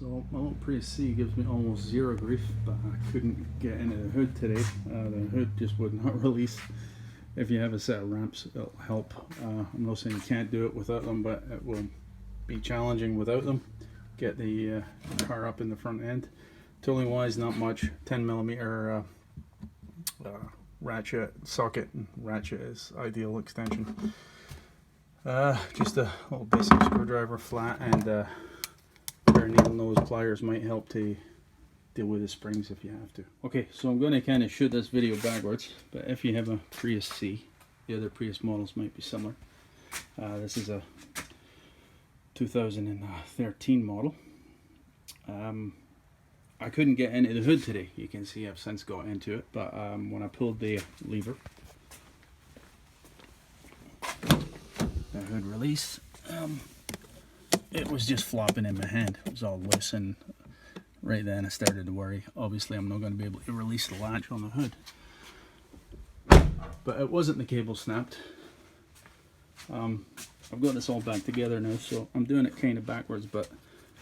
So my little Prius C gives me almost zero grief, but I couldn't get into the hood today. The hood just would not release. If you have a set of ramps, it'll help. I'm not saying you can't do it without them, but it will be challenging without them. Get the car up in the front end. Tooling wise, not much. 10mm ratchet socket, and ratchet is ideal extension. Just a little basic screwdriver, flat, and pair of needle nose pliers might help to deal with the springs if you have to. Okay, so I'm going to kind of shoot this video backwards, but if you have a Prius C, the other Prius models might be similar. This is a 2013 model. I couldn't get into the hood today. You can see I've since got into it, but when I pulled the lever, the hood release, it was just flopping in my hand. It was all loose, and right then I started to worry. Obviously I'm not going to be able to release the latch on the hood. But it wasn't the cable snapped. I've got this all back together now, so I'm doing it kind of backwards, but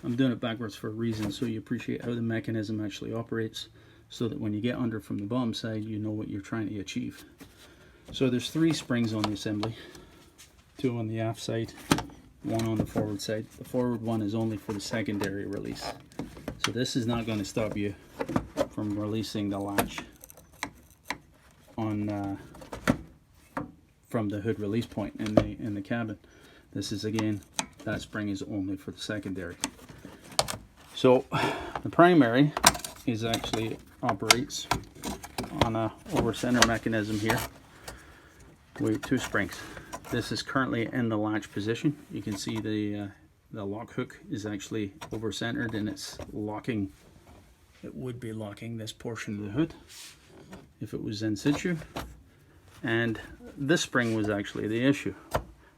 I'm doing it backwards for a reason, so you appreciate how the mechanism actually operates, so that when you get under from the bottom side, you know what you're trying to achieve. So there's 3 springs on the assembly, 2 on the aft side, 1 on the forward side. The forward one is only for the secondary release. So this is not going to stop you from releasing the latch on from the hood release point in the cabin. This is, again, that spring is only for the secondary. So the primary is actually operates on a over center mechanism here with 2 springs. This is currently in the latch position. You can see the lock hook is actually over centered, and it's locking. It would be locking this portion of the hood if it was in situ. And this spring was actually the issue.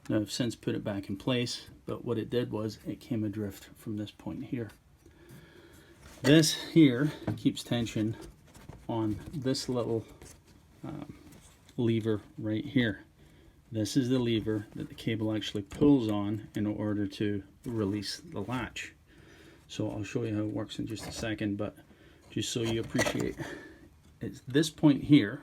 Now I've since put it back in place, but what it did was it came adrift from this point here. This here keeps tension on this little lever right here. This is the lever that the cable actually pulls on in order to release the latch. So I'll show you how it works in just a second, but just so you appreciate, it's this point here,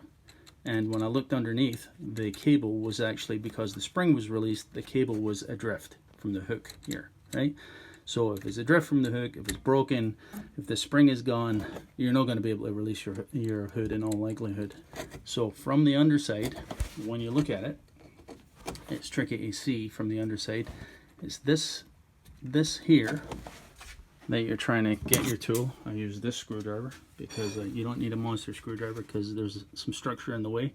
and when I looked underneath, the cable was actually, because the spring was released, the cable was adrift from the hook here, right? So if it's adrift from the hook, if it's broken, if the spring is gone, you're not going to be able to release your hood in all likelihood. So from the underside, when you look at it, it's tricky to see from the underside. It's this here that you're trying to get your tool. I use this screwdriver because you don't need a monster screwdriver, because there's some structure in the way,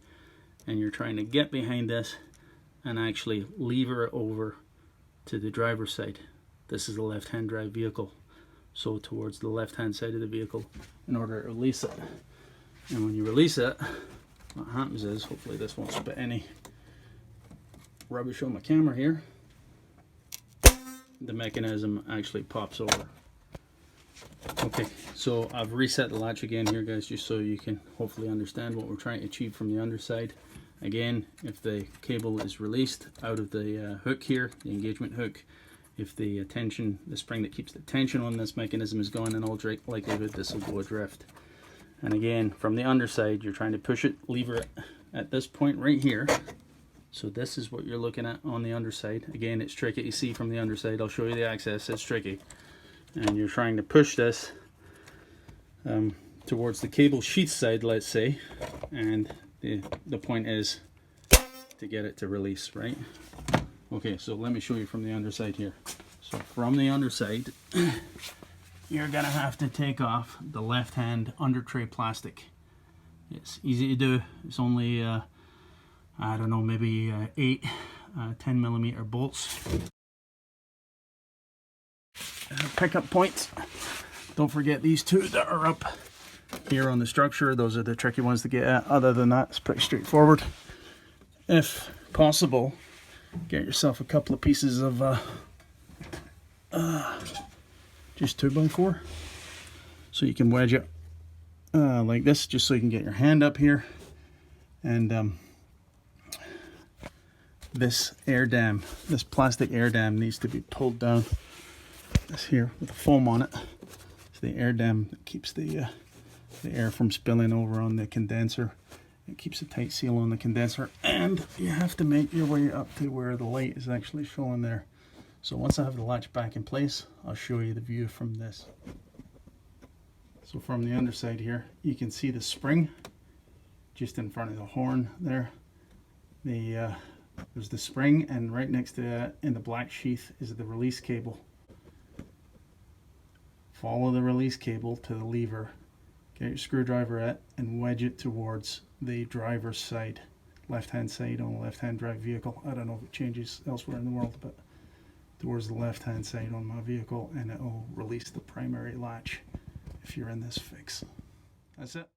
and you're trying to get behind this and actually lever it over to the driver's side. This is a left-hand drive vehicle, so towards the left-hand side of the vehicle in order to release it. And when you release it, what happens is, hopefully this won't spit any rubbish on my camera here, the mechanism actually pops over. Okay, so I've reset the latch again here, guys, just so you can hopefully understand what we're trying to achieve from the underside. Again, if the cable is released out of the hook here, the engagement hook, if the tension, the spring that keeps the tension on this mechanism is gone, in all likelihood this will go adrift. And again, from the underside, you're trying to push it, lever it at this point right here. So this is what you're looking at on the underside. Again, it's tricky to see from the underside. I'll show you the access. It's tricky. And you're trying to push this towards the cable sheath side, let's say. And the point is to get it to release, right? Okay, so let me show you from the underside here. So from the underside, you're going to have to take off the left-hand under tray plastic. It's easy to do. It's only I don't know, maybe 8 10mm bolts. Pickup points. Don't forget these 2 that are up here on the structure. Those are the tricky ones to get at. Other than that, it's pretty straightforward. If possible, get yourself a couple of pieces of just 2x4, so you can wedge it like this, just so you can get your hand up here. And this air dam, this plastic air dam, needs to be pulled down. This here with the foam on it. the air dam that keeps the air from spilling over on the condenser. It keeps a tight seal on the condenser, and you have to make your way up to where the light is actually showing there. So once I have the latch back in place, I'll show you the view from this. So from the underside here, you can see the spring just in front of the horn there. There's the spring, and right next to that in the black sheath is the release cable. Follow the release cable to the lever, get your screwdriver at, and wedge it towards the driver's side, left-hand side on a left-hand drive vehicle. I don't know if it changes elsewhere in the world, but towards the left-hand side on my vehicle, and it will release the primary latch if you're in this fix. That's it.